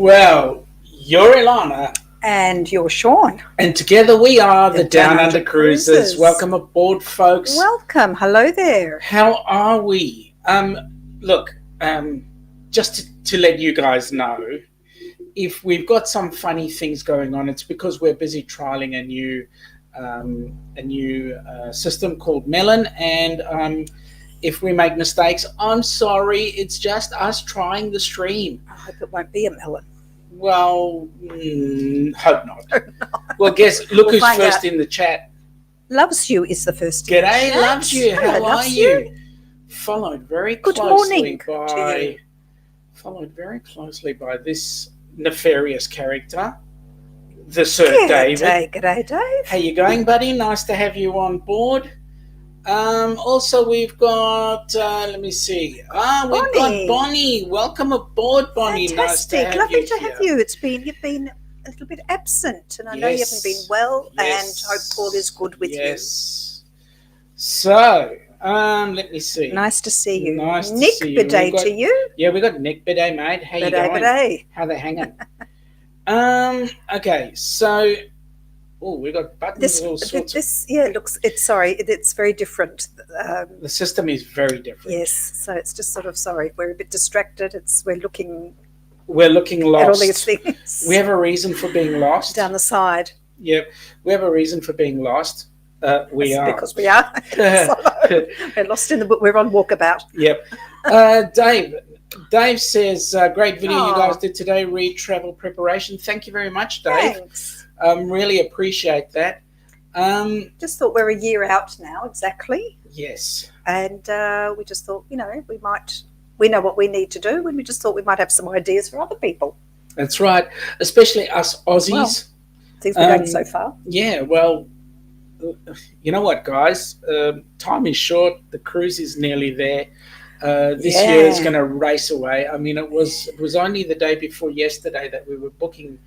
Well, you're Ilana. And you're Sean. And together we are the Downunder Cruisers. Welcome aboard, folks. Welcome. Hello there. How are we? Look, just to let you guys know, if we've got some funny things going on, it's because we're busy trialing a new system called Melon. And if we make mistakes, I'm sorry. It's just us trying the stream. I hope it won't be a melon. Well, hope not. Well, look who's first in the chat. Loves you is the first. G'day, loves you. How are you? Followed very closely by this nefarious character, the Sir David. G'day, Dave. How you going, buddy? Nice to have you on board. Also, we've got, let me see. We've got Bonnie. Welcome aboard, Bonnie. Fantastic. Nice Lovely to have you. You've been a little bit absent, and I know you haven't been well, and hope all is good with you. Yes. So, let me see. Nice to see you. Nice Nick, to see you. bidet to you. Yeah, we got Nick bidet, mate. How you going? Bidet. How they hanging? Okay, so... Oh, we got buttons all sorts. It's very different. The system is very different. Yes, so it's just sort of we're a bit distracted. We're looking lost at all these things. We have a reason for being lost. Down the side. Yep, we have a reason for being lost. We are because we are. We're lost in the book. We're on walkabout. Yep. Dave says, great video you guys did today. Read travel preparation. Thank you very much, Dave. Thanks. Really appreciate that. Just thought we're a year out now, exactly. Yes. And we just thought, we know what we need to do, and we just thought we might have some ideas for other people. That's right, especially us Aussies. Well, things we're going so far. Yeah, well, you know what, guys? Time is short. The cruise is nearly there. This year is going to race away. I mean, it was only the day before yesterday that we were booking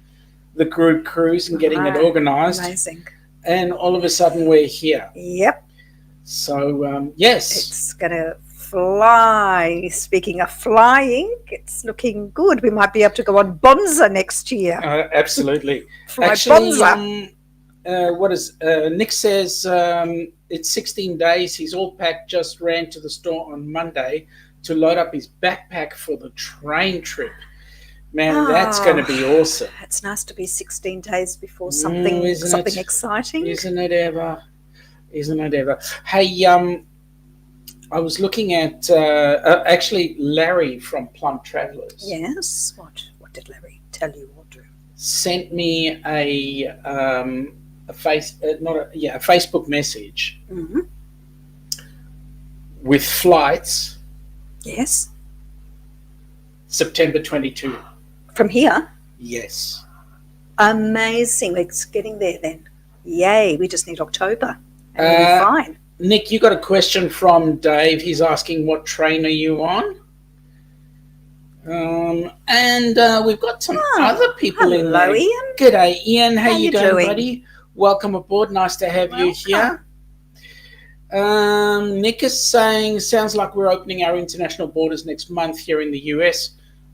the group cruise and getting it organised. Amazing. And all of a sudden we're here. Yep. So, yes. It's going to fly. Speaking of flying, it's looking good. We might be able to go on Bonza next year. Absolutely. Actually, Bonza. Nick says it's 16 days. He's all packed, just ran to the store on Monday to load up his backpack for the train trip. Man, that's going to be awesome. It's nice to be 16 days before something exciting. Isn't it ever? Hey, I was looking at actually Larry from Plum Travellers. Yes. What did Larry tell you or do? Sent me a Facebook message with flights. Yes. September 22. From here? Yes. Amazing. It's getting there then. Yay. We just need October. And we'll be fine. Nick, you got a question from Dave. He's asking, what train are you on? And we've got some other people in there. Hello, Ian. G'day, Ian. How you doing, buddy? Welcome aboard. Nice to have you here. Nick is saying, sounds like we're opening our international borders next month here in the US.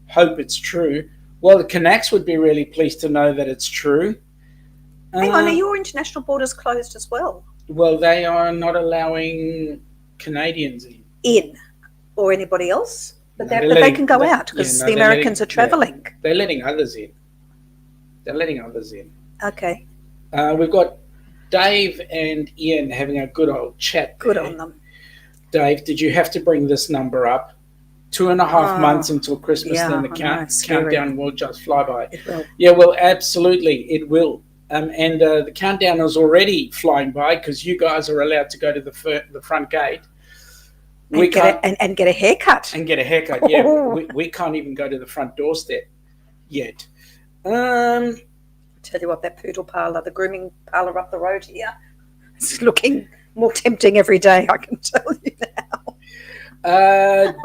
Hope it's true. Well, the Canucks would be really pleased to know that it's true. Hang on, are your international borders closed as well? Well, they are not allowing Canadians in. Or anybody else? But they can go out because the Americans are travelling. Yeah, they're letting others in. Okay. We've got Dave and Ian having a good old chat. Good on them. Dave, did you have to bring this number up? 2.5 months until Christmas, then the countdown will just fly by. It will. Yeah, well, absolutely, it will. And the countdown is already flying by because you guys are allowed to go to the front gate. And get a haircut. And get a haircut, yeah. We can't even go to the front doorstep yet. I tell you what, that poodle parlour, the grooming parlour up the road here, it's looking more tempting every day, I can tell you now.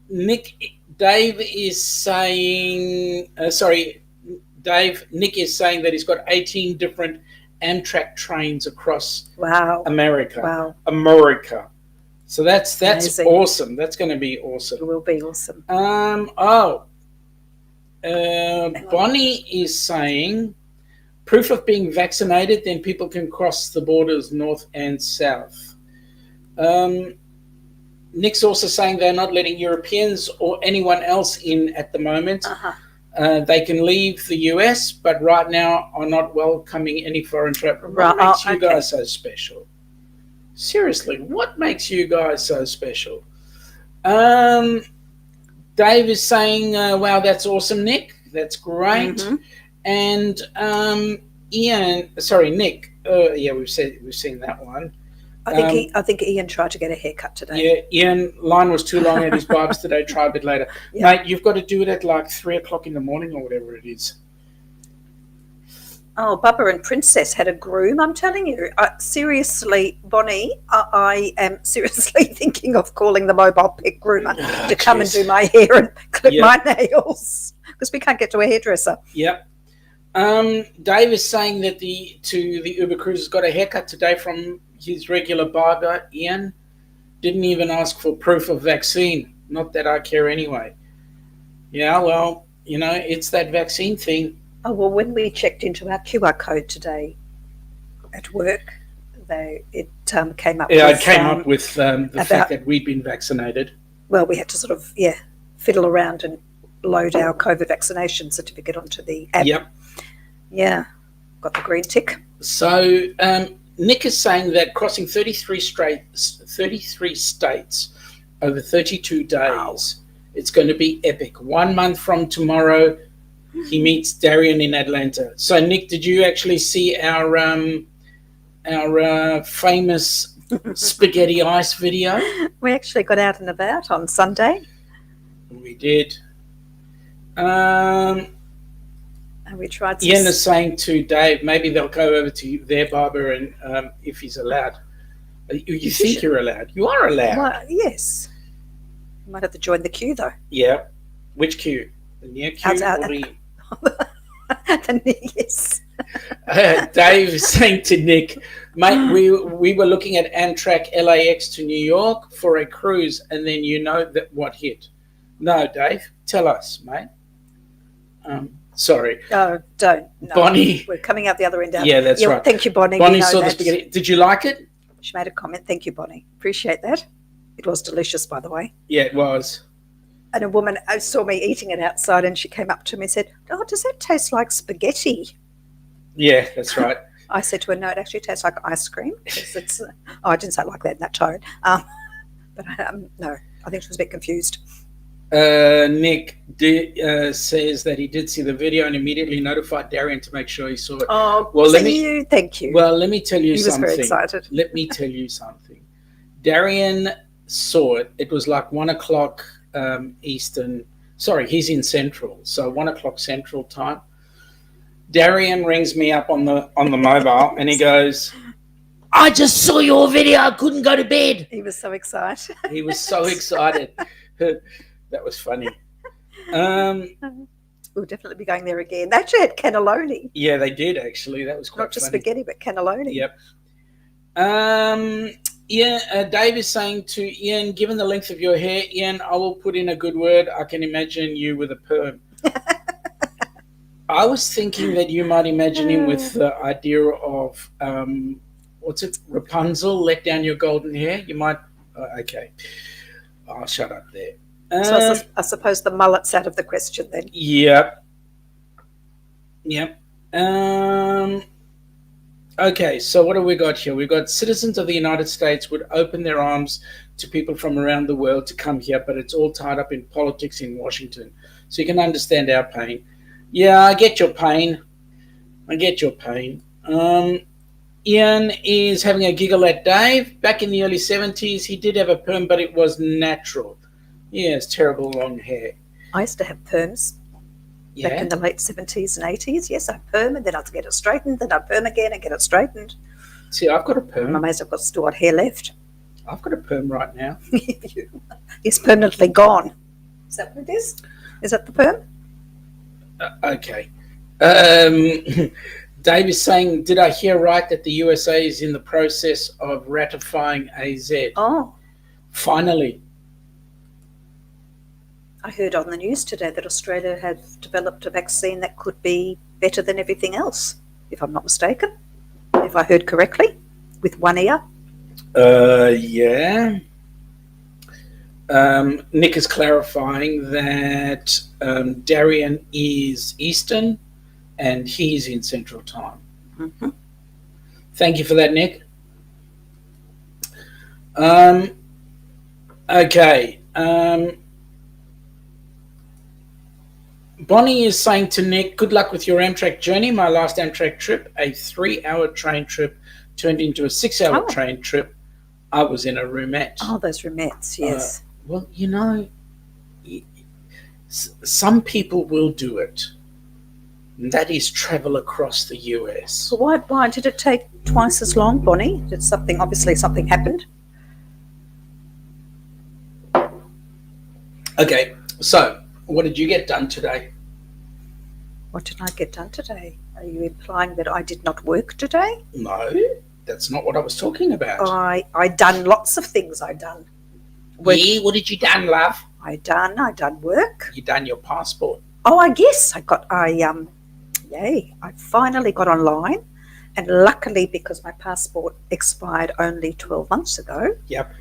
Nick is saying that he's got 18 different Amtrak trains across America. Wow. America. So that's amazing. Awesome. That's going to be awesome. It will be awesome. Bonnie is saying proof of being vaccinated, then people can cross the borders north and south. Nick's also saying they're not letting Europeans or anyone else in at the moment. They can leave the US, but right now are not welcoming any foreign travel. What makes you guys so special? Seriously, what makes you guys so special? Dave is saying, wow, that's awesome, Nick. That's great. And Nick. Yeah, we've seen that one. I think Ian tried to get a haircut today. Yeah, Ian, line was too long at his barbers today. Try a bit later. Yeah. Mate, you've got to do it at like 3 o'clock in the morning or whatever it is. Oh, Bubba and Princess had a groom, I'm telling you. Seriously, Bonnie, I am seriously thinking of calling the mobile pet groomer to come and do my hair and clip my nails because we can't get to a hairdresser. Yep. Dave is saying that the Uber cruiser got a haircut today from his regular barber. Ian didn't even ask for proof of vaccine. Not that I care anyway. Yeah, well, it's that vaccine thing. Oh, well, when we checked into our QR code today at work, it came up with the fact that we'd been vaccinated. Well, we had to sort of, fiddle around and load our COVID vaccination certificate onto the app. Yep. Yeah, got the green tick. So Nick is saying that crossing 33 states over 32 days, it's going to be epic. 1 month from tomorrow, he meets Darian in Atlanta. So, Nick, did you actually see our famous spaghetti ice video? We actually got out and about on Sunday. We did. And we tried some... Ian is saying to Dave, maybe they'll go over to their barber and if he's allowed. You think you're allowed? You are allowed. Well, yes. You might have to join the queue, though. Yeah. Which queue? The near queue or the... Yes. Dave is saying to Nick, mate, we were looking at Amtrak LAX to New York for a cruise, and then that what hit. No, Dave, tell us, mate. Sorry. Oh, don't. No. Bonnie. We're coming out the other end. Yeah, that's right. Thank you, Bonnie. Bonnie saw the spaghetti. Did you like it? She made a comment. Thank you, Bonnie. Appreciate that. It was delicious, by the way. Yeah, it was. And a woman saw me eating it outside and she came up to me and said, oh, does that taste like spaghetti? Yeah, that's right. I said to her, no, it actually tastes like ice cream. It's, I didn't say it like that in that tone. But no, I think she was a bit confused. Nick says that he did see the video and immediately notified Darian to make sure he saw it. Oh, well, thank you. Well, let me tell you something. He was very excited. Let me tell you something. Darian saw it. It was like 1 o'clock Eastern. Sorry, he's in Central, so 1 o'clock Central time. Darian rings me up on the mobile and he goes, I just saw your video. I couldn't go to bed. He was so excited. He was so excited. That was funny. We'll definitely be going there again. They actually had cannelloni. Yeah, they did actually. That was quite Not just funny. spaghetti, but cannelloni. Yep. Dave is saying to Ian, given the length of your hair, Ian, I will put in a good word. I can imagine you with a perm. I was thinking that you might imagine him with the idea of, Rapunzel, let down your golden hair. You might, okay. I'll shut up there. So I suppose the mullet's out of the question then. Yep. Okay, so what have we got here? We've got citizens of the United States would open their arms to people from around the world to come here, but it's all tied up in politics in Washington. So you can understand our pain. Yeah, I get your pain. Ian is having a giggle at Dave. Back in the early 70s, he did have a perm, but it was natural. Yeah, it's terrible long hair. I used to have perms back in the late 70s and 80s. Yes, I perm, and then I'd get it straightened, then I'd perm again and get it straightened. See, I've got a perm. I'm amazed I've still got hair left. I've got a perm right now. It's permanently gone. Is that what it is? Is that the perm? Okay. Dave is saying, did I hear right that the USA is in the process of ratifying AZ? Oh. Finally. I heard on the news today that Australia have developed a vaccine that could be better than everything else, if I'm not mistaken, if I heard correctly, with one ear. Yeah. Nick is clarifying that Darian is Eastern and he's in Central Time. Mm-hmm. Thank you for that, Nick. Okay. Bonnie is saying to Nick, good luck with your Amtrak journey. My last Amtrak trip, a 3-hour train trip, turned into a 6-hour train trip. I was in a roomette. Oh, those roomettes, yes. Well, some people will do it. And that is travel across the US. So why did it take twice as long, Bonnie? Obviously something happened. Okay, so what did you get done today? What did I get done today? Are you implying that I did not work today? No, that's not what I was talking about. I done lots of things. I done. Yeah, what did you done, love? I done work. You done your passport? Oh, I guess I finally got online, and luckily because my passport expired only 12 months ago. Yep.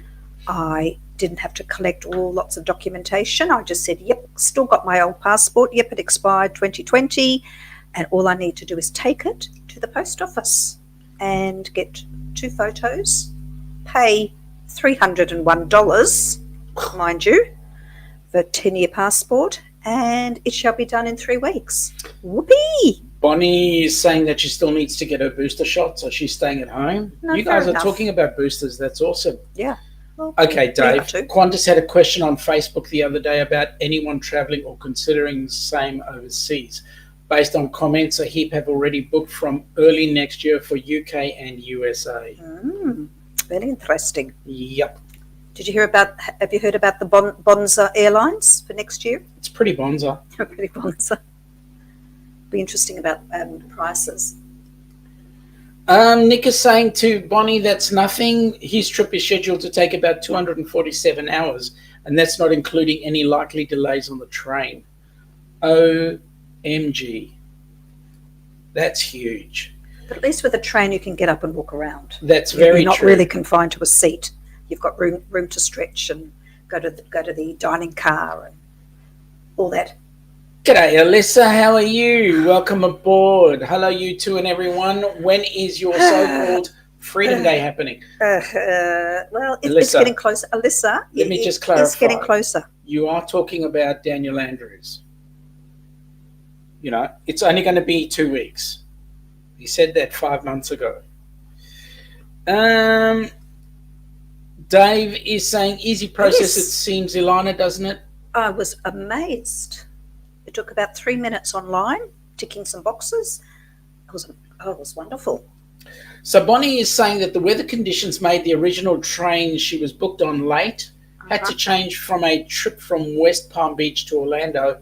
I didn't have to collect lots of documentation. I just said, yep, still got my old passport. Yep, it expired 2020, and all I need to do is take it to the post office and get 2 photos, pay $301, mind you, for a 10-year passport, and it shall be done in 3 weeks. Whoopee! Bonnie is saying that she still needs to get her booster shot, so she's staying at home. No, you guys are talking about boosters. That's awesome. Yeah. Well, okay, Dave. Qantas had a question on Facebook the other day about anyone travelling or considering the same overseas. Based on comments, a heap have already booked from early next year for UK and USA. Very interesting. Yep. Have you heard about the Bonza Airlines for next year? It's pretty bonza. Pretty bonza. Be interesting about prices. Nick is saying to Bonnie that's nothing. His trip is scheduled to take about 247 hours, and that's not including any likely delays on the train. OMG. That's huge. But at least with a train you can get up and walk around. That's very true. You're not really confined to a seat. You've got room to stretch and go to the dining car and all that. G'day, Alyssa. How are you? Welcome aboard. Hello, you two and everyone. When is your so-called Freedom Day happening? Well, it's getting closer. Alyssa, let me just clarify. It's getting closer. You are talking about Daniel Andrews. It's only going to be 2 weeks. He said that 5 months ago. Dave is saying, easy process, It seems, Ilana, doesn't it? I was amazed. It took about 3 minutes online, ticking some boxes. It was wonderful. So Bonnie is saying that the weather conditions made the original train she was booked on late, had to change from a trip from West Palm Beach to Orlando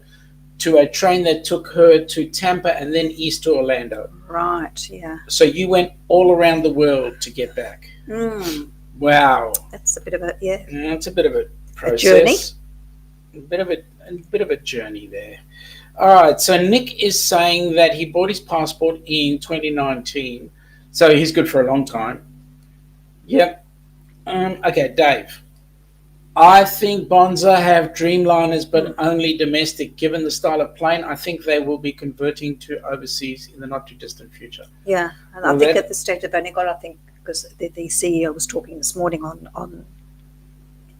to a train that took her to Tampa and then east to Orlando. Right, yeah. So you went all around the world to get back. Wow. That's a bit of a, yeah. It's a bit of a process. A journey. A bit of a journey there. All right, so Nick is saying that he bought his passport in 2019, so he's good for a long time. Yep. Okay, Dave. I think Bonza have Dreamliners, but only domestic. Given the style of plane, I think they will be converting to overseas in the not-too-distant future. Yeah, and I think at the stage they've only got, because the CEO was talking this morning on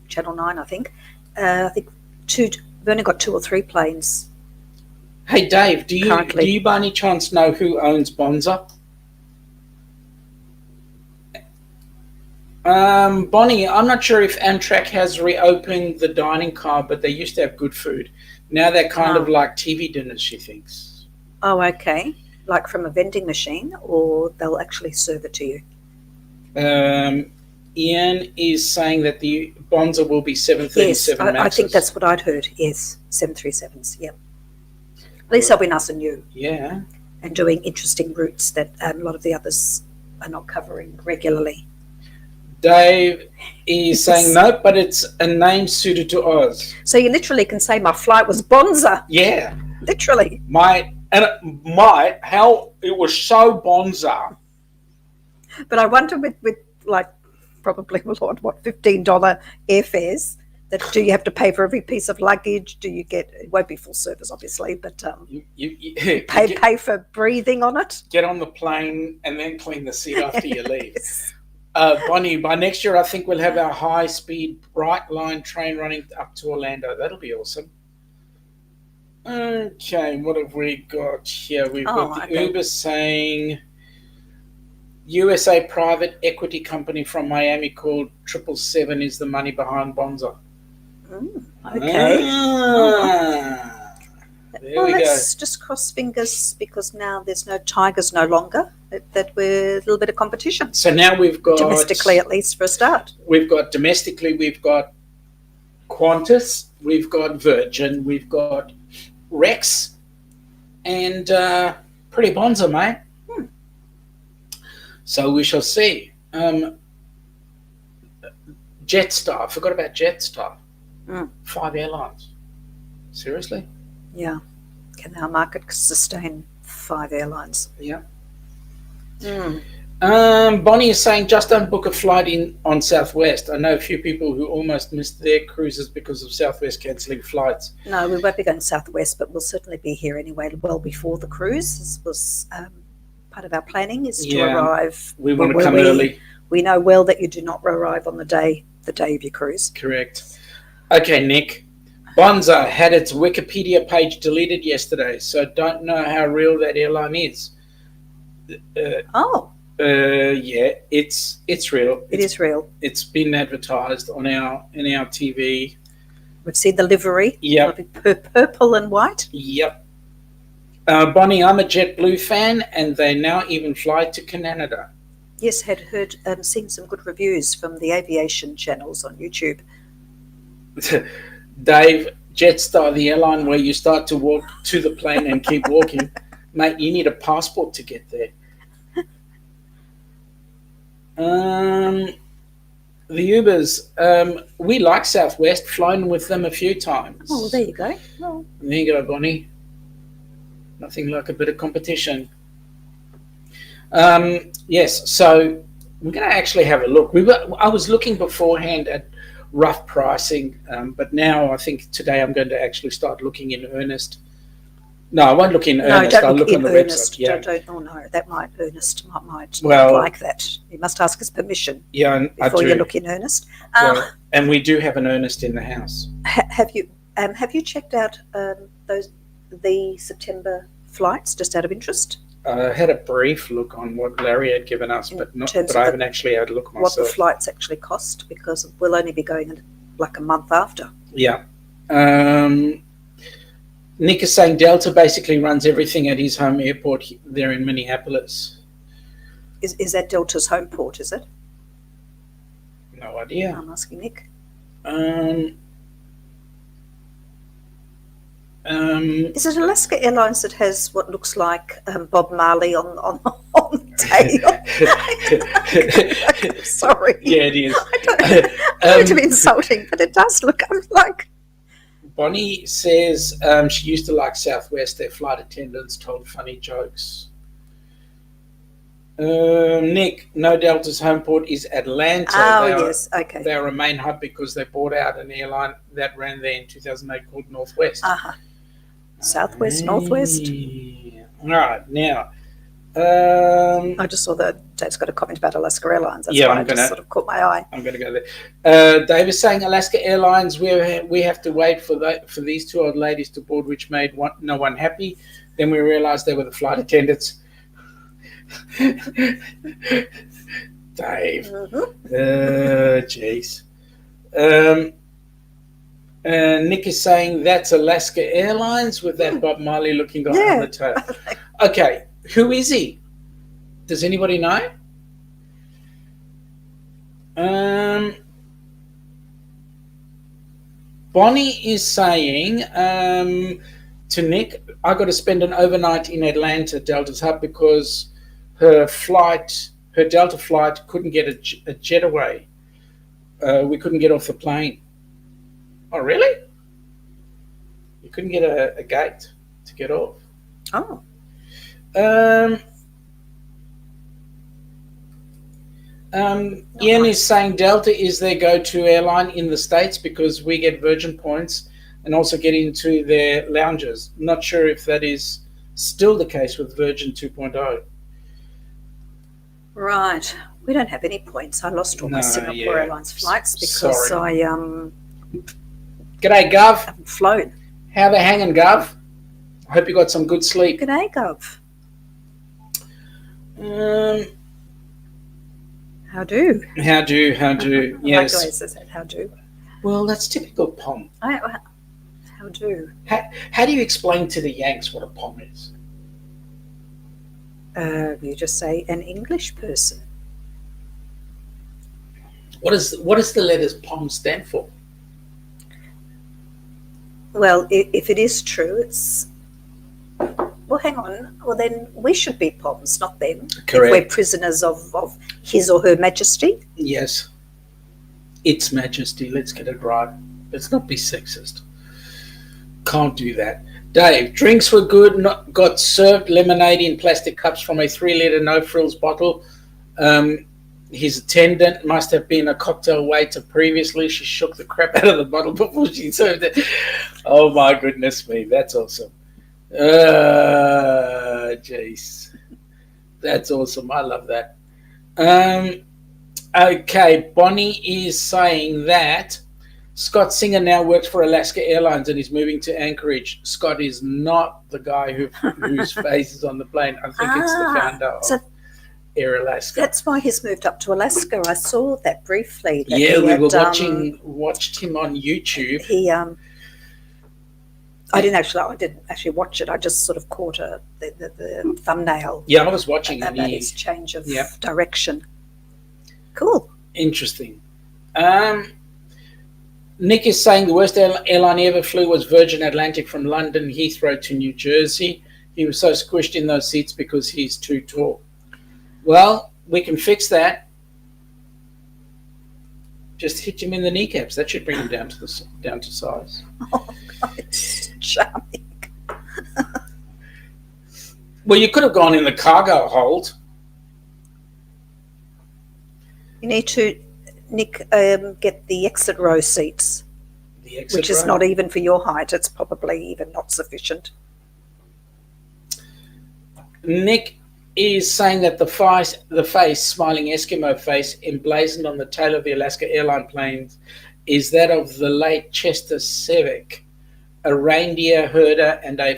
Channel 9, I think they've only got 2 or 3 planes. Hey, Dave, do you by any chance know who owns Bonza? Bonnie, I'm not sure if Amtrak has reopened the dining car, but they used to have good food. Now they're kind of like TV dinners, she thinks. Oh, okay. Like from a vending machine, or they'll actually serve it to you? Ian is saying that the Bonza will be 737 Maxes. I think that's what I'd heard. Yes, 737s, yep. At least they'll be nice and new. Yeah. And doing interesting routes that a lot of the others are not covering regularly. Dave is saying no, but it's a name suited to Oz. So you literally can say my flight was Bonza. Yeah. Literally. How it was so Bonza. But I wonder with like probably what $15 airfares, that do you have to pay for every piece of luggage? Do you get, it won't be full service obviously, but you pay for breathing on it? Get on the plane and then clean the seat after you leave. Yes. Bonnie, by next year I think we'll have our high-speed bright line train running up to Orlando. That'll be awesome. Okay, what have we got here? We've got the Uber saying USA private equity company from Miami called 777 is the money behind Bonza. Okay. There we go. Let's just cross fingers because now there's no Tigers no longer. That we're a little bit of competition. So now we've got domestically, at least for a start. We've got Qantas, we've got Virgin, we've got Rex, and pretty Bonza, mate. So we shall see. Jetstar, I forgot about Jetstar. 5 airlines. Seriously? Yeah. Can our market sustain 5 airlines? Yeah. Bonnie is saying just don't book a flight on Southwest. I know a few people who almost missed their cruises because of Southwest cancelling flights. No, we won't be going Southwest, but we'll certainly be here anyway well before the cruise. This was part of our planning is to arrive. We want to come early. We know well that you do not arrive on the day of your cruise. Correct. Okay, Nick. Bonza had its Wikipedia page deleted yesterday, so don't know how real that airline is. Yeah, it's real. It is real. It's been advertised in our TV. We've seen the livery. Yep. Purple and white. Yep. Bonnie, I'm a JetBlue fan, and they now even fly to Canada. Yes, had heard, seen some good reviews from the aviation channels on YouTube. Dave, Jetstar, the airline where you start to walk to the plane and keep walking. Mate, you need a passport to get there. The Ubers, we like Southwest, flown with them a few times. Oh, there you go. Oh. There you go, Bonnie. Nothing like a bit of competition. Yes, so we're going to actually have a look. I was looking beforehand at rough pricing, but now I think today I'm going to actually start looking in earnest. No, I won't look in earnest. I'll look on the website. Yeah. That might not like that. You must ask his permission. Yeah, before you look in earnest. And we do have an earnest in the house. Have you checked out the September flights just out of interest? I had a brief look on what Larry had given us, but I haven't actually had a look myself. What the flights actually cost, because we'll only be going in like a month after. Yeah. Nick is saying Delta basically runs everything at his home airport there in Minneapolis. Is that Delta's home port, is it? No idea. I'm asking Nick. Is it Alaska Airlines that has what looks like Bob Marley on the tail? Sorry. Yeah, it is. I don't mean to be insulting, but it does look like. Bonnie says she used to like Southwest. Their flight attendants told funny jokes. Nick, no, Delta's home port is Atlanta. Yes, okay. They are a main hub because they bought out an airline that ran there in 2008 called Northwest. Southwest, Northwest. All right, now. I just saw that Dave's got a comment about Alaska Airlines. That's why I just sort of caught my eye. I'm going to go there. Dave is saying Alaska Airlines, we have to wait for these two old ladies to board, which made no one happy. Then we realised they were the flight attendants. Dave. Jeez. Nick is saying that's Alaska Airlines with that Bob Marley looking guy on the tail. Okay, who is he? Does anybody know? Bonnie is saying to Nick, I got to spend an overnight in Atlanta, Delta's hub, because her Delta flight couldn't get a jetaway. we couldn't get off the plane. Oh, really? You couldn't get a gate to get off. Oh. Ian is saying Delta is their go-to airline in the States because we get Virgin points and also get into their lounges. Not sure if that is still the case with Virgin 2.0. Right. We don't have any points. I lost all my Singapore Airlines flights because Sorry. I G'day, Gov. haven't flown. How they hanging, Gov? I hope you got some good sleep. G'day, Gov. How do? How do? I like the way Yes. it says that. How do? Well, that's typical POM. How do? How do you explain to the Yanks what a POM is? You just say an English person. What does the letters POM stand for? Well, if it is true, it's... Well, hang on. Well, then we should be POMs, not them. Correct. If we're prisoners of His or Her Majesty. Yes. Its Majesty. Let's get it right. Let's not be sexist. Can't do that. Dave, drinks were good. Got served lemonade in plastic cups from a 3-litre no-frills bottle. His attendant must have been a cocktail waiter previously. She shook the crap out of the bottle before she served it. Oh, my goodness me. That's awesome. Jeez. That's awesome. I love that. Okay, Bonnie is saying that Scott Singer now works for Alaska Airlines and is moving to Anchorage. Scott is not the guy whose face is on the plane. I think it's the founder of Air Alaska. That's why he's moved up to Alaska. I saw that briefly. That yeah, we were watched him on YouTube. He I didn't actually watch it. I just sort of caught the thumbnail. Yeah, I was watching about his change of Yep. direction. Cool. Interesting. Nick is saying the worst airline he ever flew was Virgin Atlantic from London Heathrow to New Jersey. He was so squished in those seats because he's too tall. Well, we can fix that. Just hit him in the kneecaps. That should bring him down to size. Oh, God, it's charming. Well, you could have gone in the cargo hold. You need to, Nick, get the exit row seats, which is row. not even for your height. It's probably even not sufficient. Nick is saying that the face, smiling Eskimo face, emblazoned on the tail of the Alaska Airline planes is that of the late Chester Sevick, a reindeer herder and a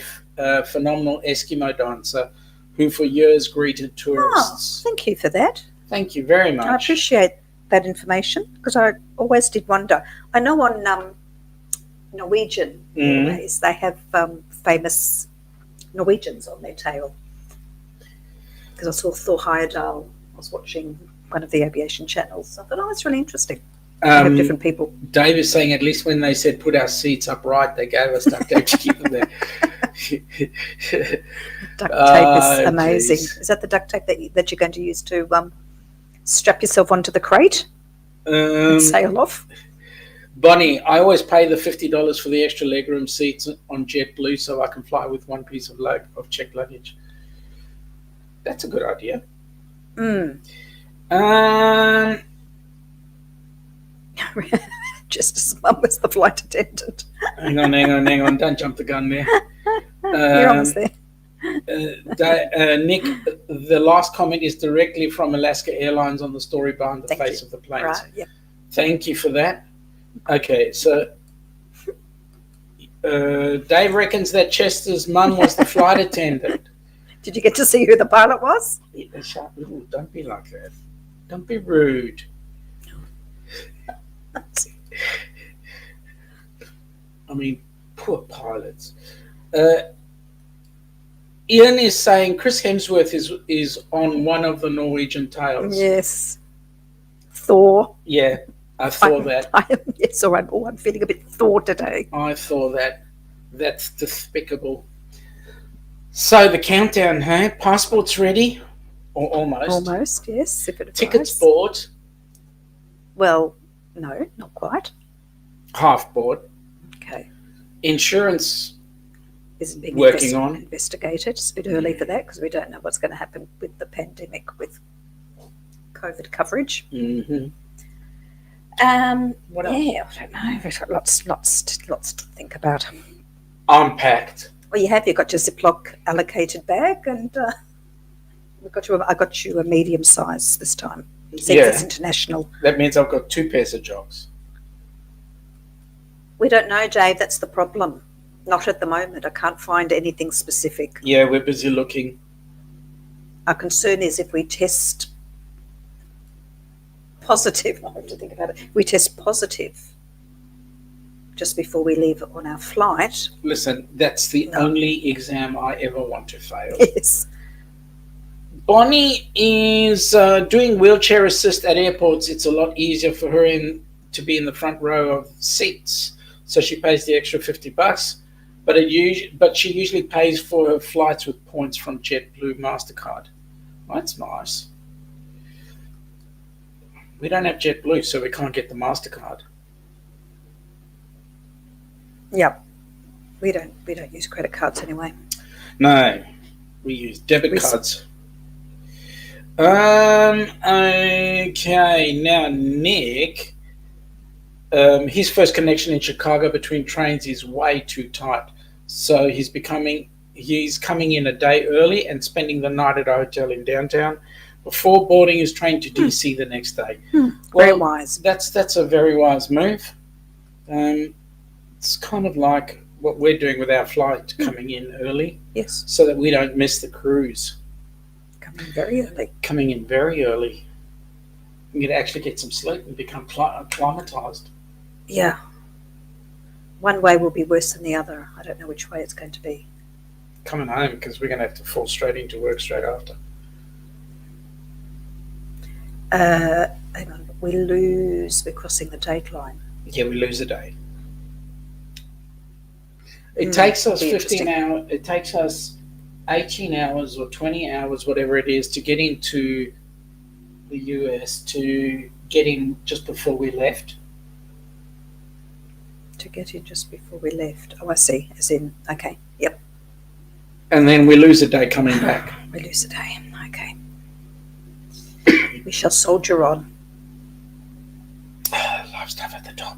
phenomenal Eskimo dancer who for years greeted tourists. Oh, thank you for that. Thank you very much. I appreciate that information because I always did wonder. I know on Norwegian Airways they have famous Norwegians on their tail. Because I saw Thor Heyerdahl. I was watching one of the aviation channels. I thought, oh, it's really interesting. They have different people. Dave is saying at least when they said put our seats upright, they gave us duct tape to keep them there. Duct tape is amazing. Geez. Is that the duct tape that you're going to use to strap yourself onto the crate and sail off? Bonnie, I always pay the $50 for the extra legroom seats on JetBlue so I can fly with one piece of checked luggage. That's a good idea. Just as mum was the flight attendant. Hang on. Don't jump the gun there. You're almost there. Nick, the last comment is directly from Alaska Airlines on the story behind the face of the planes. Right, yep. Thank you for that. Okay, so Dave reckons that Chester's mum was the flight attendant. Did you get to see who the pilot was? Ooh, don't be like that. Don't be rude. I mean, poor pilots. Ian is saying Chris Hemsworth is on one of the Norwegian tales. Yes. Thor. Yeah, I thought that. Yes, all right. Oh, I'm feeling a bit Thor today. I thought that. That's despicable. So the countdown, hey? Passports ready? Or almost. Almost, yes. If it Tickets applies. bought. Well, No, not quite. Half board. Okay. Insurance Is being working on. investigated. It's a bit early for that because we don't know what's going to happen with the pandemic, with COVID coverage. Mm-hmm. What else? Yeah, I don't know. We've got lots to think about. I'm packed. Well, you have. You got your Ziploc allocated bag, and I got you a medium size this time. It's international. That means I've got 2 pairs of jogs. We don't know, Dave. That's the problem. Not at the moment. I can't find anything specific. Yeah, we're busy looking. Our concern is if we test positive, I have to think about it. We test positive just before we leave on our flight. Listen, that's the only exam I ever want to fail. Yes. Bonnie is doing wheelchair assist at airports. It's a lot easier for her to be in the front row of seats, so she pays the extra $50. But she usually pays for her flights with points from JetBlue MasterCard. Well, that's nice. We don't have JetBlue, so we can't get the MasterCard. Yeah, we don't use credit cards anyway. No, we use debit cards. Okay, now Nick, his first connection in Chicago between trains is way too tight, so he's coming in a day early and spending the night at a hotel in downtown before boarding his train to D.C. the next day. Very wise. That's a very wise move. It's kind of like what we're doing with our flight, coming in early. Yes. So that we don't miss the cruise. Coming in very early. You can actually get some sleep and become acclimatized. Yeah. One way will be worse than the other. I don't know which way it's going to be. Coming home, because we're going to have to fall straight into work straight after. Hang on. We're crossing the date line. Yeah, we lose a day. It takes us 15 hours. It takes us 18 hours or 20 hours, whatever it is, to get into the US, to get in just before we left. To get in just before we left. Oh, I see. As in, okay. Yep. And then we lose a day coming back. We lose a day. Okay. We shall soldier on. Live stuff at the top.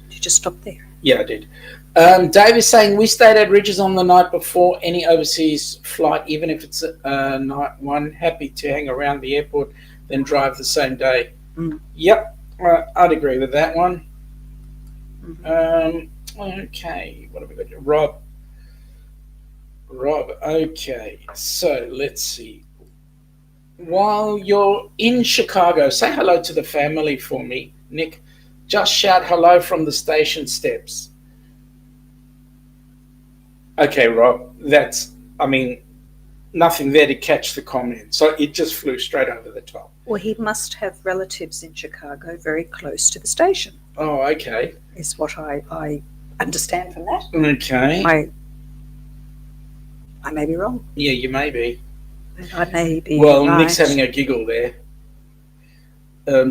Did you just stop there? Yeah, I did. Dave is saying we stayed at Ridges on the night before any overseas flight, even if it's night one. Happy to hang around the airport, then drive the same day. Yep, I'd agree with that one. Okay, what have we got here? Rob, okay, so let's see. While you're in Chicago, say hello to the family for me, Nick. Just shout hello from the station steps. Okay, Rob, nothing there to catch the comment. So it just flew straight over the top. Well, he must have relatives in Chicago very close to the station. Oh, okay. Is what I understand from that. Okay. I may be wrong. Yeah, you may be. I may be Well, right. Nick's having a giggle there.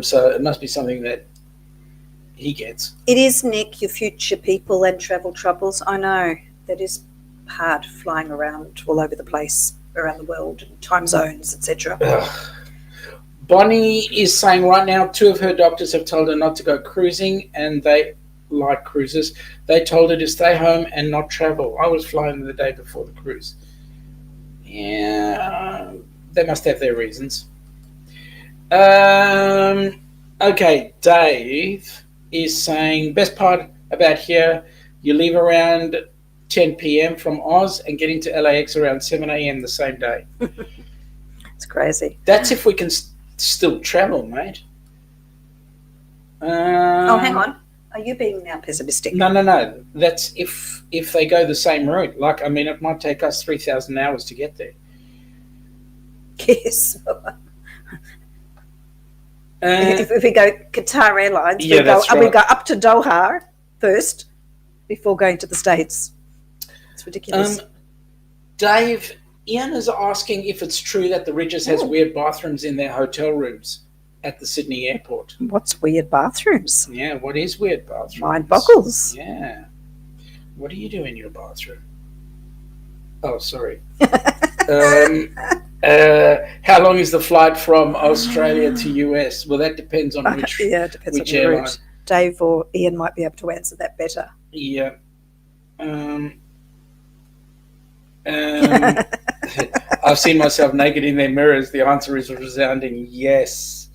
So it must be something that he gets. It is, Nick, your future people and travel troubles. I know. That is hard, flying around all over the place, around the world, and time zones, etc. Bonnie is saying right now 2 of her doctors have told her not to go cruising, and they like cruises. They told her to stay home and not travel. I was flying the day before the cruise. Yeah, they must have their reasons. Okay, Dave is saying, best part about here, you leave around 10 p.m. from Oz and get into LAX around 7 a.m. the same day. It's crazy. That's if we can still travel, mate. Hang on. Are you being now pessimistic? No. That's if they go the same route. It might take us 3,000 hours to get there. Yes. If we go Qatar Airlines, we go up to Doha first before going to the States. It's ridiculous. Dave, Ian is asking if it's true that the Ridges has weird bathrooms in their hotel rooms. at the Sydney airport. What's weird bathrooms? Yeah, what is weird bathrooms? Mind boggles. Yeah. What do you do in your bathroom? Oh, sorry. How long is the flight from Australia to US? Well, that depends on which it depends which on the airline. route. Dave or Ian might be able to answer that better. Yeah. I've seen myself naked in their mirrors. The answer is a resounding yes.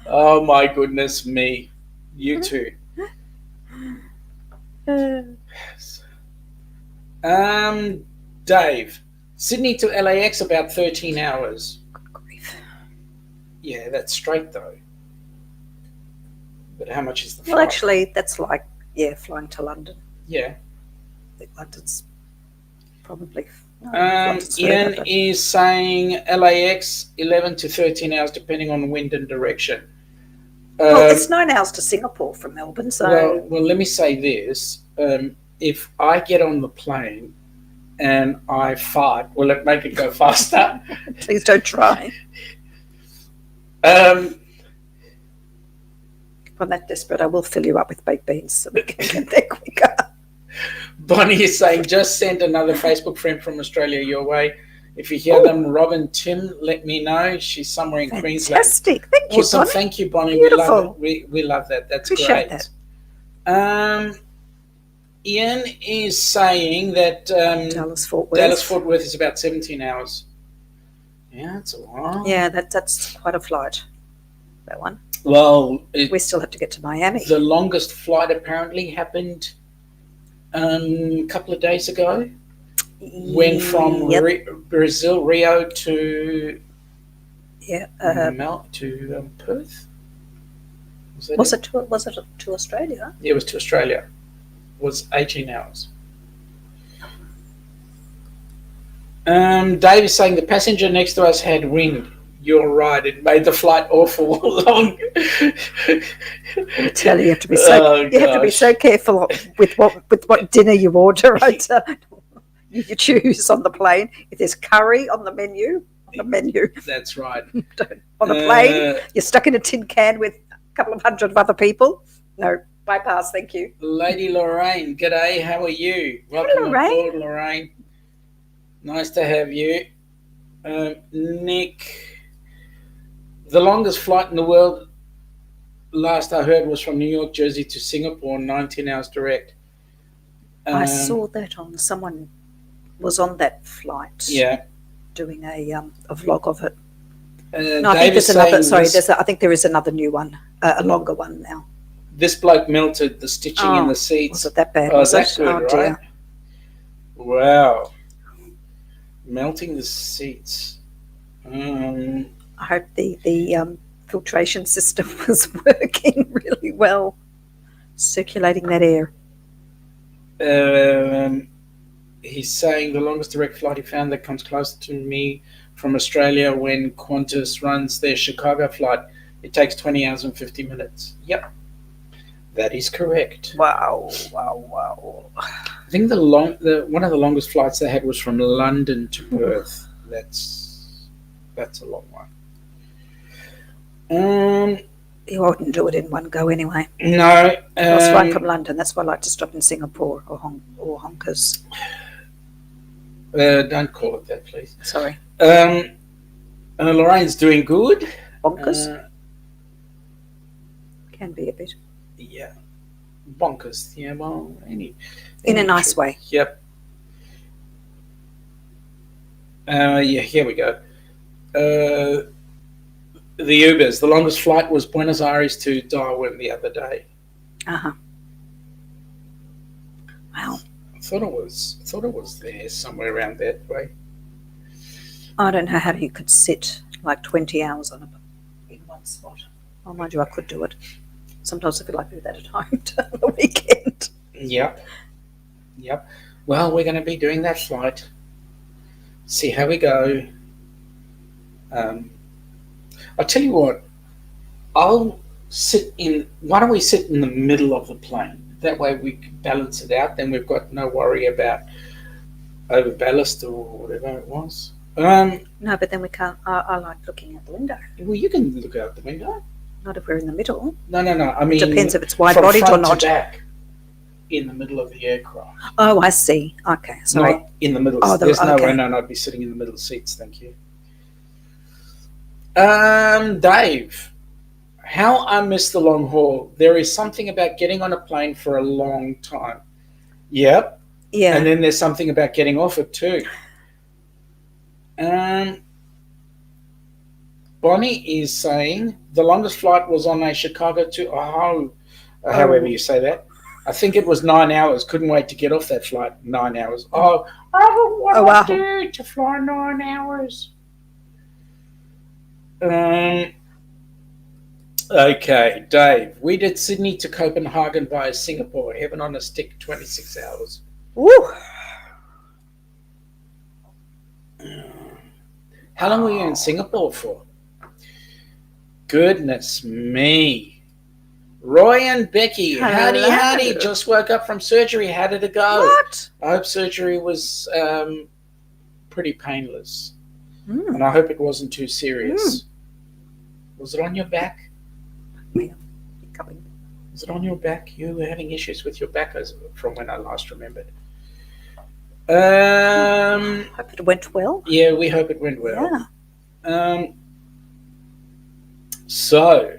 Oh my goodness me. You too. Dave, Sydney to LAX about 13 hours. Good grief. Yeah, that's straight though. But how much is the flight? Well, actually, that's like, flying to London. Yeah. I think London's probably... Ian is saying LAX 11 to 13 hours depending on wind and direction. Well, it's 9 hours to Singapore from Melbourne, so... Well, let me say this. If I get on the plane and I fart, will it make it go faster? Please don't try. If I'm that desperate, I will fill you up with baked beans so we can get there quicker. Bonnie is saying, just send another Facebook friend from Australia your way. If you hear them, Robin Tim, let me know. She's somewhere in Queensland. Fantastic. Thank you, Awesome. Bonnie. Thank you, Bonnie. Beautiful. We love that. That's Appreciate great. that. Ian is saying that Dallas-Fort Worth. Dallas-Fort Worth is about 17 hours. Yeah, that's a while. Yeah, that's quite a flight, that one. Well, We still have to get to Miami. the longest flight apparently happened a couple of days ago. Went from Brazil, Rio to Perth. Was it to Australia? Yeah, it was to Australia. It was 18 hours. Dave is saying the passenger next to us had wind. You're right. It made the flight awful long. I tell you, you have to be so careful with what dinner you order. Right? You choose on the plane. If there's curry on the menu, That's right. on a plane, you're stuck in a tin can with a couple of hundred of other people. No, bypass. Thank you. Lady Lorraine, g'day. How are you? Welcome aboard, Lorraine. Nice to have you. Nick, the longest flight in the world, last I heard, was from New York, Jersey to Singapore, 19 hours direct. I saw that on someone was on that flight. Yeah. Doing a vlog of it. I think there is another new one, a longer one now. This bloke melted the stitching in the seats. Was it that bad? Oh, that's good, right? Dear. Wow. Melting the seats. I hope the filtration system was working really well, circulating that air. He's saying the longest direct flight he found that comes close to me from Australia when Qantas runs their Chicago flight. It takes 20 hours and 50 minutes. Yep. That is correct. Wow. I think one of the longest flights they had was from London to Perth. That's a long one. You wouldn't do it in one go anyway. No. I was flying from London. That's why I like to stop in Singapore or Honkers. Don't call it that, please. Sorry. Lorraine's doing good. Bonkers? Can be a bit. Yeah. Bonkers. Yeah, well, in a nice way. Yep. Here we go. The Ubers. The longest flight was Buenos Aires to Darwin the other day. Uh-huh. Wow. I thought it was there somewhere around that way. I don't know how you could sit like 20 hours in one spot. Oh, mind you, I could do it. Sometimes I feel like I do that at home on the weekend. Yep. Well, we're going to be doing that flight. See how we go. I'll tell you what. Why don't we sit in the middle of the plane? That way we can balance it out. Then we've got no worry about over ballast or whatever it was. No, but then we can't. I like looking out the window. Well, you can look out the window. Not if we're in the middle. No. I mean, It depends if it's wide from bodied or front not. to back, in the middle of the aircraft. Oh, I see. Okay, sorry. Not in the middle. Oh, There's no okay. way I'd be sitting in the middle seats. Thank you. Dave, how I miss the long haul. There is something about getting on a plane for a long time. Yep. Yeah. And then there's something about getting off it too. Bonnie is saying the longest flight was on a Chicago to however you say that. I think it was 9 hours. Couldn't wait to get off that flight. 9 hours. Oh, I don't want to fly 9 hours. Okay, Dave. We did Sydney to Copenhagen via Singapore. Heaven on a stick, 26 hours. Woo. How long were you in Singapore for? Goodness me. Roy and Becky, howdy. Just woke up from surgery. How did it go? What? I hope surgery was pretty painless. Mm. And I hope it wasn't too serious. Was it on your back? Yeah. Was it on your back? You were having issues with your back from when I last remembered. Hope it went well. Yeah, we hope it went well. Yeah. So,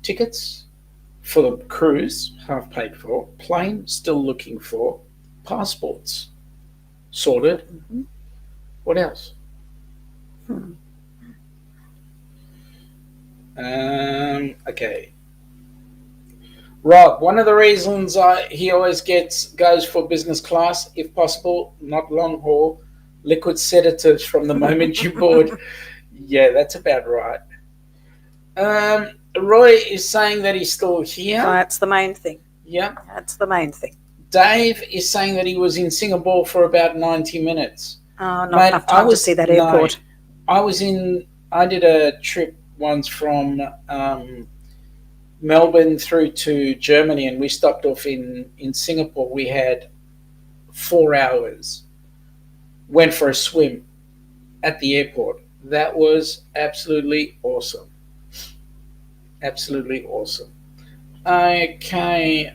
tickets for the cruise, half paid for. Plane, still looking for. Passports, sorted. Mm-hmm. What else? Okay. Rob, one of the reasons he always goes for business class, if possible, not long haul, liquid sedatives from the moment you board. Yeah, that's about right. Roy is saying that he's still here. That's the main thing. Yeah. That's the main thing. Dave is saying that he was in Singapore for about 90 minutes. Not enough time to see that airport. I did a trip once from Melbourne through to Germany, and we stopped off in Singapore. We had 4 hours. Went for a swim at the airport. That was absolutely awesome. Absolutely awesome. Okay.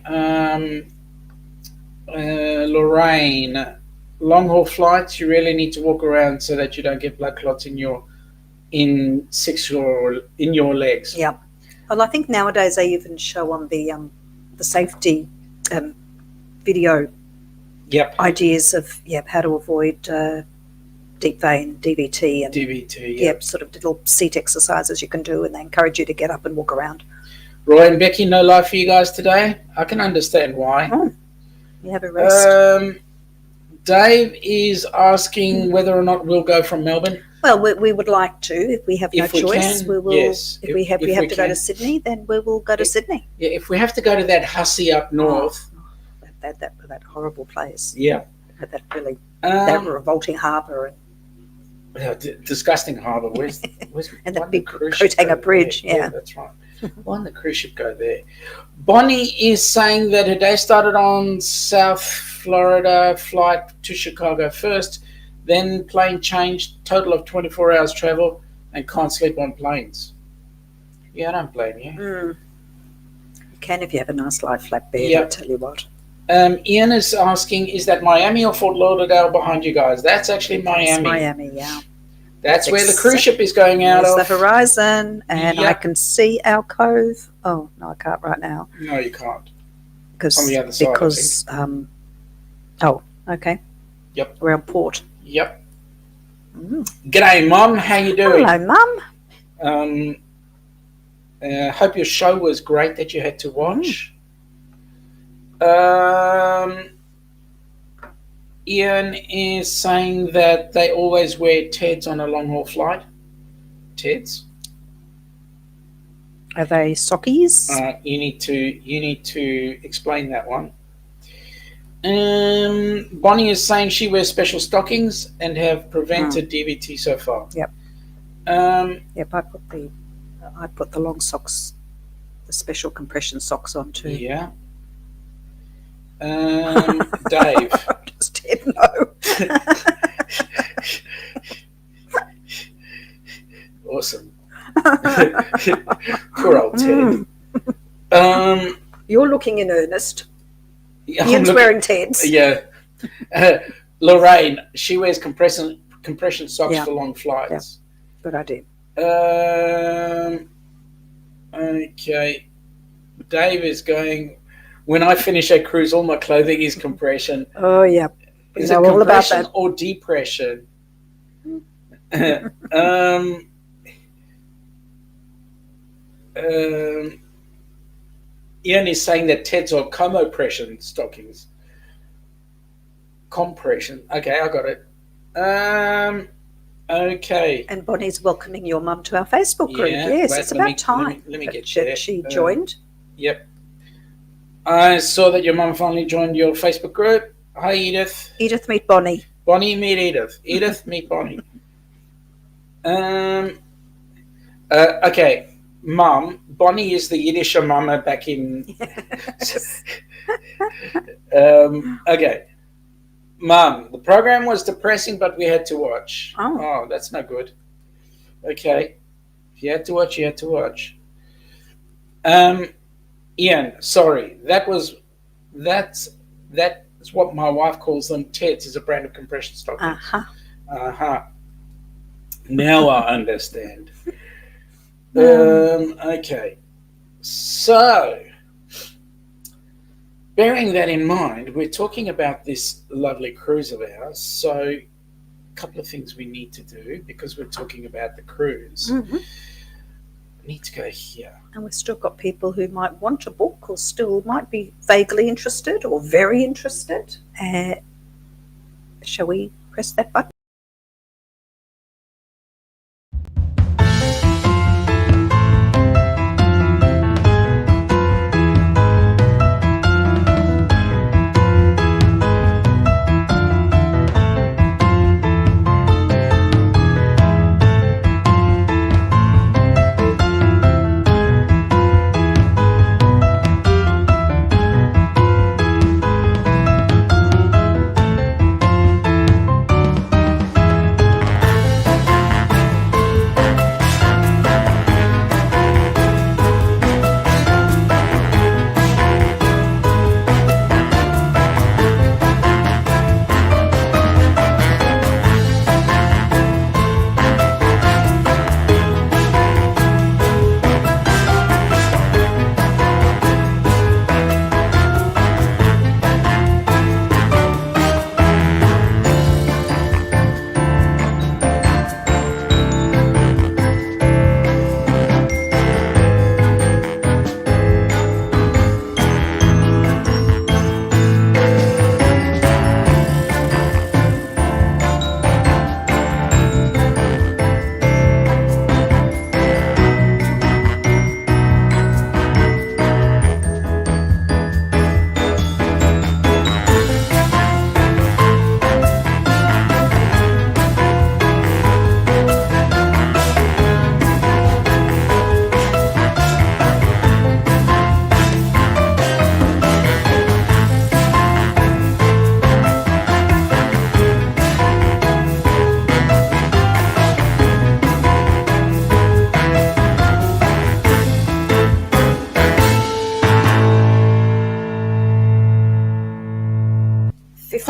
Lorraine, long haul flights, you really need to walk around so that you don't get blood clots in your legs. Yeah. Well, I think nowadays they even show on the safety video ideas of how to avoid deep vein, DVT, and DVT. Sort of little seat exercises you can do, and they encourage you to get up and walk around. Roy and Becky, no live for you guys today. I can understand why. Oh, you have a rest. Dave is asking whether or not we'll go from Melbourne. Well, we would like to. If we have no choice, we will. Yes. If we have to go to Sydney, then we will go to Sydney. Yeah, if we have to go to that hussy up north. That horrible place. Yeah. That really that revolting harbour. Disgusting harbour. Where's and that big coat hanger bridge. Yeah, that's right. Why didn't the cruise ship go there? Bonnie is saying that her day started on South Florida flight to Chicago first, then plane changed, total of 24 hours travel, and can't sleep on planes. Yeah, I don't blame you. You can if you have a nice light flat bed, I'll tell you what. Ian is asking, is that Miami or Fort Lauderdale behind you guys? That's actually Miami. It's Miami, yeah. That's where the cruise ship is going out of. There's the horizon, and I can see our cove. Oh, no, I can't right now. No, you can't. On the other side, okay. Yep. Around port. Yep. G'day, Mum. How you doing? Hello, Mum. Hope your show was great that you had to watch. Ian is saying that they always wear Teds on a long haul flight. Teds. Are they sockies? You need to explain that one. Bonnie is saying she wears special stockings and have prevented DVT so far. Yep. I put the long socks, the special compression socks on too. Yeah. Dave. Just didn't know. awesome. Poor old Ted. You're looking in earnest. Yeah, Ian's wearing Ted's. Yeah. Lorraine, she wears compression socks for long flights. Yeah. Good idea. Okay. Dave is going, when I finish a cruise, all my clothing is compression. Oh, yeah. Is it all about that or depression? Ian is saying that Ted's are compression stockings. Compression. Okay, I got it. Okay. And Bonnie's welcoming your mum to our Facebook group. Yes, it's about time let me get that she joined. Yep. I saw that your mum finally joined your Facebook group. Hi, Edith. Edith, meet Bonnie. Bonnie, meet Edith. Edith, meet Bonnie. Okay. Mum, Bonnie is the Yiddish mama back in... okay. Mum, the program was depressing, but we had to watch. Oh, that's no good. Okay. If you had to watch, you had to watch. Ian, sorry. That's what my wife calls them. Ted's is a brand of compression stockings. Now I understand. Okay. So, bearing that in mind, we're talking about this lovely cruise of ours. So, a couple of things we need to do because we're talking about the cruise. Mm-hmm. We need to go here. And we've still got people who might want to book or still might be vaguely interested or very interested. Shall we press that button?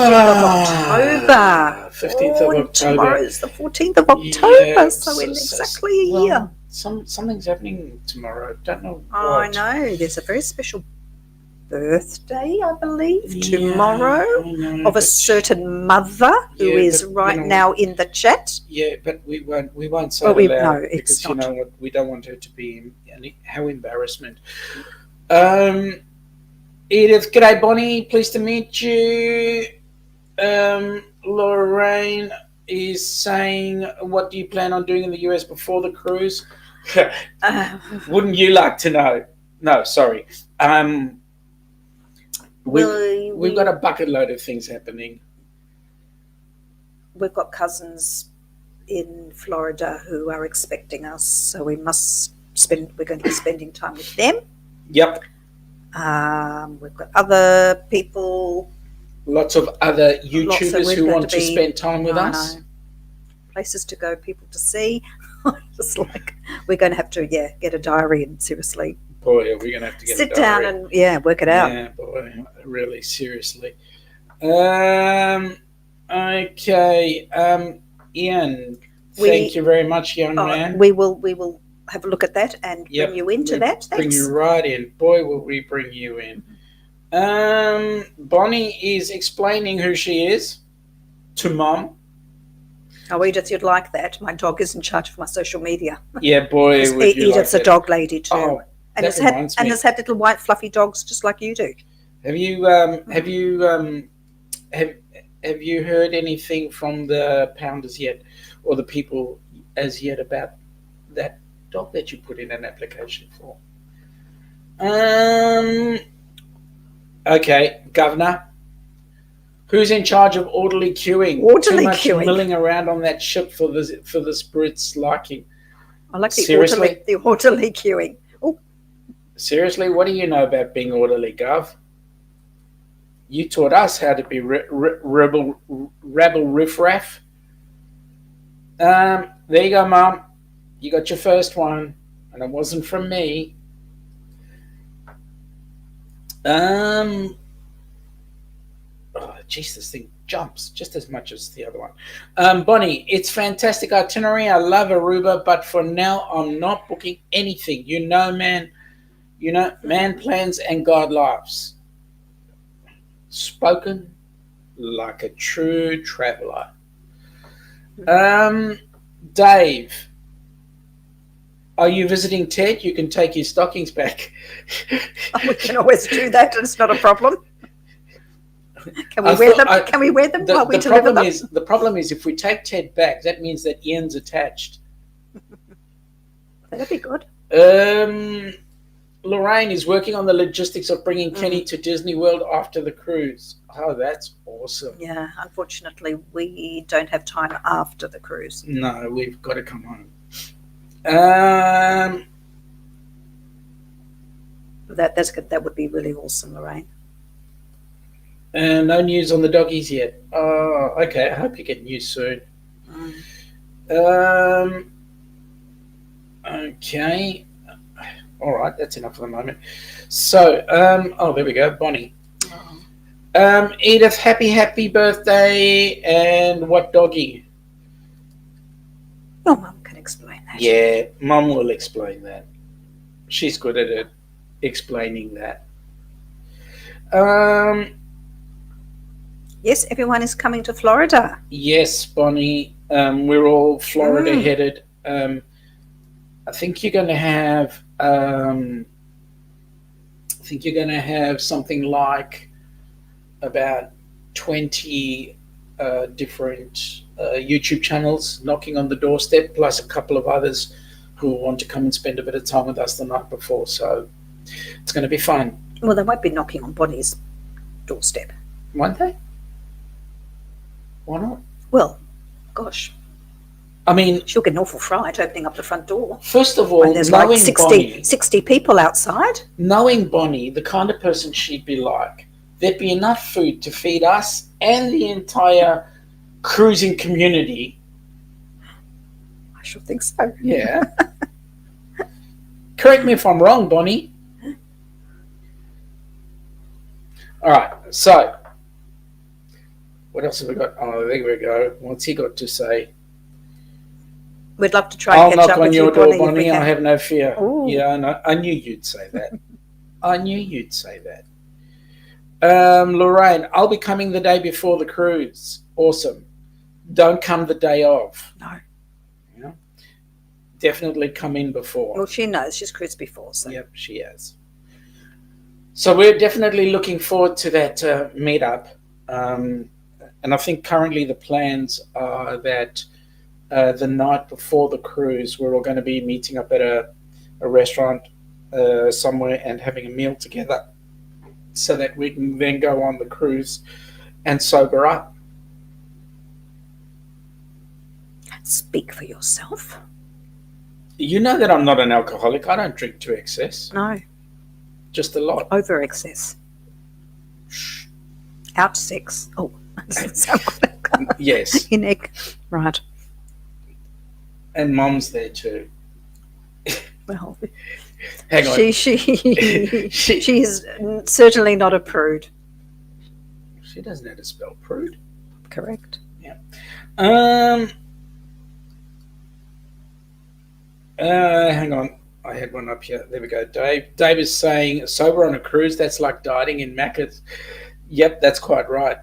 October. 15th of October. Tomorrow's the 14th of October, so in exactly a year. Something's happening tomorrow. Don't know what. I know. There's a very special birthday, I believe, tomorrow of a certain mother who is now in the chat. Yeah, but we won't say it aloud because you know what, we don't want her to be how embarrassment. Edith, g'day Bonnie, pleased to meet you. Lorraine is saying, what do you plan on doing in the US before the cruise? Wouldn't you like to know? No, sorry. We've got a bucket load of things happening. We've got cousins in Florida who are expecting us, so we're going to be spending time with them. Yep. We've got other people. Lots of other YouTubers who want to spend time with us. Places to go, people to see. Just like, we're going to have to, get a diary and seriously Boy, are we going to have to get sit a diary. down and, work it out. Yeah, boy, really, seriously. Okay. Ian, thank you very much, young man. We will have a look at that and bring you into that. Bring you right in. Boy, will we bring you in. Bonnie is explaining who she is to Mum. Oh, Edith, you'd like that. My dog is in charge of my social media. Yeah, boy, would you Edith's like a dog lady too. Oh, and has had little white fluffy dogs just like you do. Have you heard anything from the pounders yet, or the people as yet, about that dog that you put in an application for? Okay, Governor. Who's in charge of orderly queuing? Orderly Too much queuing. milling around on that ship for the Brits' liking. I like the Seriously? orderly queuing. Oh, seriously, what do you know about being orderly, Gov? You taught us how to be rabble riffraff. There you go, Mum. You got your first one, and it wasn't from me. Oh, jeez, this thing jumps just as much as the other one. Bonnie, it's fantastic itinerary. I love Aruba, but for now, I'm not booking anything. Man. Man plans and God laughs. Spoken like a true traveller. Dave, are you visiting Ted? You can take your stockings back. We can always do that, and it's not a problem. Can we wear them? Can we wear them while we deliver them? The problem is, if we take Ted back, that means that Ian's attached. That'd be good. Lorraine is working on the logistics of bringing Kenny to Disney World after the cruise. Oh, that's awesome. Yeah, unfortunately, we don't have time after the cruise. No, we've got to come home. That's good. That would be really awesome, Lorraine. No news on the doggies yet. Oh, okay. I hope you get news soon. Okay. All right. That's enough for the moment. So, there we go. Bonnie. Edith, happy birthday. And what doggy? Your Mum can explain that. Yeah, Mum will explain that. She's good at it, explaining that. Yes, everyone is coming to Florida. Yes, Bonnie. We're all Florida headed. I think you're going to have. Something like about 20 different YouTube channels knocking on the doorstep, plus a couple of others who want to come and spend a bit of time with us the night before. So it's going to be fun. Well, they won't be knocking on Bonnie's doorstep. Won't they? Why not? Well, gosh. I mean, she'll get an awful fright opening up the front door. First of all, when there's like 60 people outside. Knowing Bonnie, the kind of person she'd be like, there'd be enough food to feed us and the entire cruising community. I should think so. Yeah. Correct me if I'm wrong, Bonnie. All right, so what else have we got? Oh, there we go. What's he got to say? We'd love to try and catch up with you, Bonnie. I'll knock on your door, Bonnie. I have no fear. Ooh. Yeah, I knew you'd say that. I knew you'd say that. Lorraine, I'll be coming the day before the cruise. Awesome. Don't come the day of. No. You know? Definitely come in before. Well, she knows. She's cruised before. So. Yep, she has. So we're definitely looking forward to that meetup. And I think currently the plans are that the night before the cruise, we're all going to be meeting up at a restaurant somewhere and having a meal together so that we can then go on the cruise and sober up. Speak for yourself. You know that I'm not an alcoholic. I don't drink to excess. No. Just a lot. Over excess. Shh. Out sex. Oh, that doesn't sound good. Yes. Your neck. Right. And Mom's there too. Well, Hang on. she's certainly not a prude. She doesn't know how to spell prude. Correct. Yeah. Hang on. I had one up here. There we go. Dave is saying, sober on a cruise, that's like dieting in Macca's. Yep, that's quite right.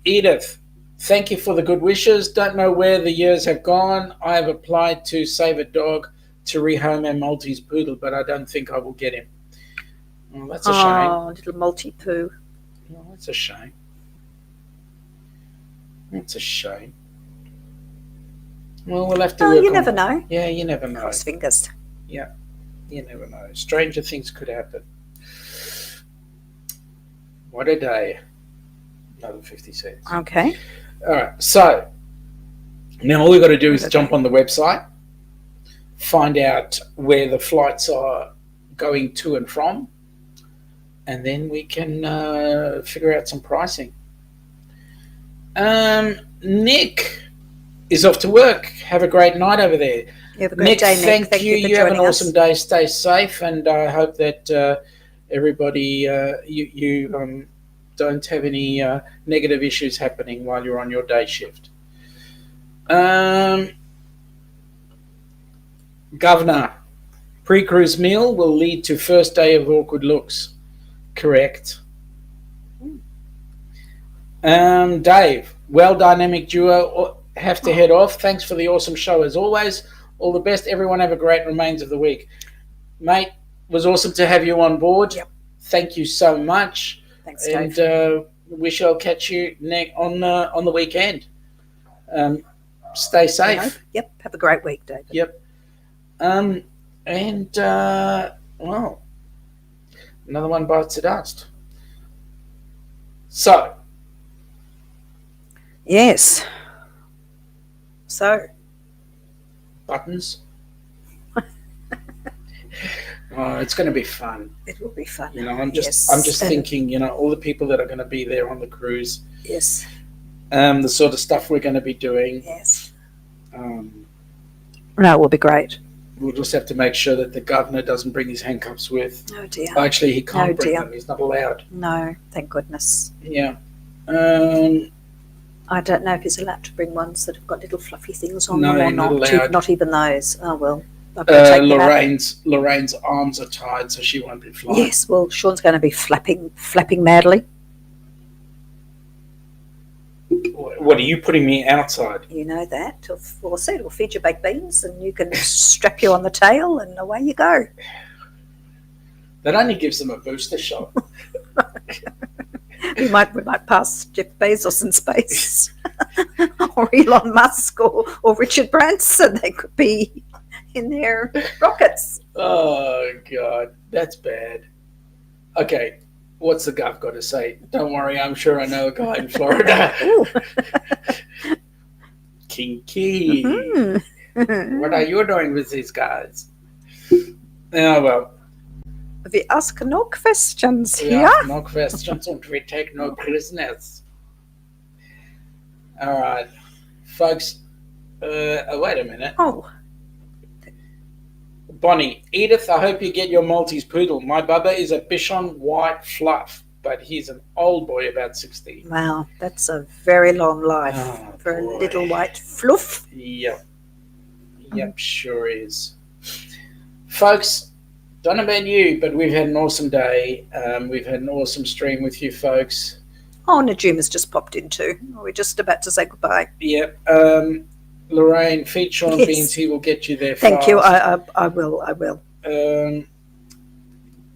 Edith, thank you for the good wishes. Don't know where the years have gone. I have applied to save a dog to rehome our Maltese poodle, but I don't think I will get him. Oh, that's a shame. Oh, little multi-poo. Oh, that's a shame. That's a shame. Well, we'll have to. Oh, you never know. Yeah, you never know. Cross fingers. Yeah, you never know. Stranger things could happen. What a day. Another 50 cents. Okay. All right. So now all we've got to do is jump on the website, find out where the flights are going to and from, and then we can figure out some pricing. Nick is off to work. Have a great night over there. You have a great day, Nick. Thank you. You have an awesome day. Stay safe, and I hope that everybody, you don't have any negative issues happening while you're on your day shift. Governor, pre-cruise meal will lead to first day of awkward looks. Correct. Dave, well, dynamic duo have to head off. Thanks for the awesome show as always. All the best. Everyone have a great remains of the week. Mate, was awesome to have you on board. Yep. Thank you so much. Thanks, Dave. And we shall catch you on the weekend. Stay safe. Yep. Have a great week, David. Yep. Well, another one bites the dust. So. Yes. So. Buttons. Oh, it's going to be fun. It will be fun. You know, I'm just thinking, you know, all the people that are going to be there on the cruise. Yes. The sort of stuff we're going to be doing. Yes. No, it will be great. We'll just have to make sure that the governor doesn't bring his handcuffs with. Oh dear. Actually, he can't bring them. He's not allowed. No, thank goodness. Yeah. I don't know if he's allowed to bring ones that have got little fluffy things on No, them or not not. allowed. Not even those. Oh well. Lorraine's arms are tied, so she won't be flying. Yes, well, Sean's going to be flapping madly. What are you putting me outside? You know that. We'll feed you baked beans, and you can strap you on the tail, and away you go. That only gives them a booster shot. we might pass Jeff Bezos in space, or Elon Musk, or Richard Branson. They could be in their rockets. Oh God, that's bad. Okay, what's the gov got to say? Don't worry, I'm sure I know a guy in Florida. Kinky. Mm-hmm. What are you doing with these guys? Oh well. We ask no questions here. Yeah, no questions, and we take no prisoners. All right, folks. Wait a minute. Oh. Bonnie, Edith, I hope you get your Maltese poodle. My bubba is a Bichon white fluff, but he's an old boy about 16. Wow, that's a very long life for a little white fluff. Yep. Yep, sure is. Folks, don't know about you, but we've had an awesome day. We've had an awesome stream with you folks. Oh, Najuma's just popped in too. We're just about to say goodbye. Yep. Lorraine, feed Sean Beans. He will get you there fast. Thank you. I will. G'day,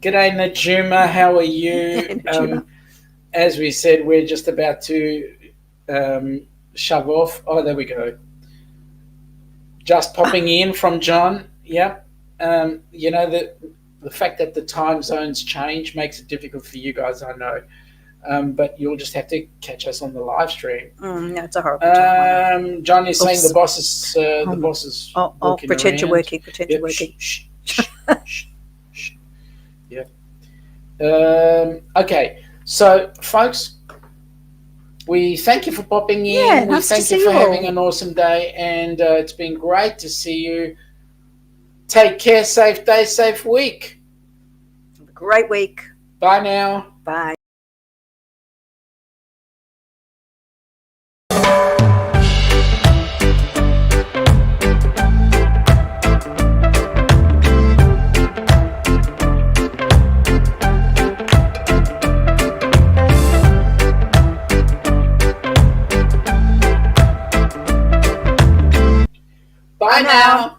Najuma. How are you? As we said, we're just about to shove off. Oh, there we go. Just popping in from John. Yep. You know, the fact that the time zones change makes it difficult for you guys, I know. But you'll just have to catch us on the live stream. No, it's a horrible time. John is saying the boss is pretend you're working. Pretend you're working. Shh. Yeah. Okay. So, folks, we thank you for popping in. Yeah, We nice to thank you see for you all. having an awesome day, and it's been great to see you. Take care, safe day, safe week. Have a great week. Bye now. Bye. Bye now.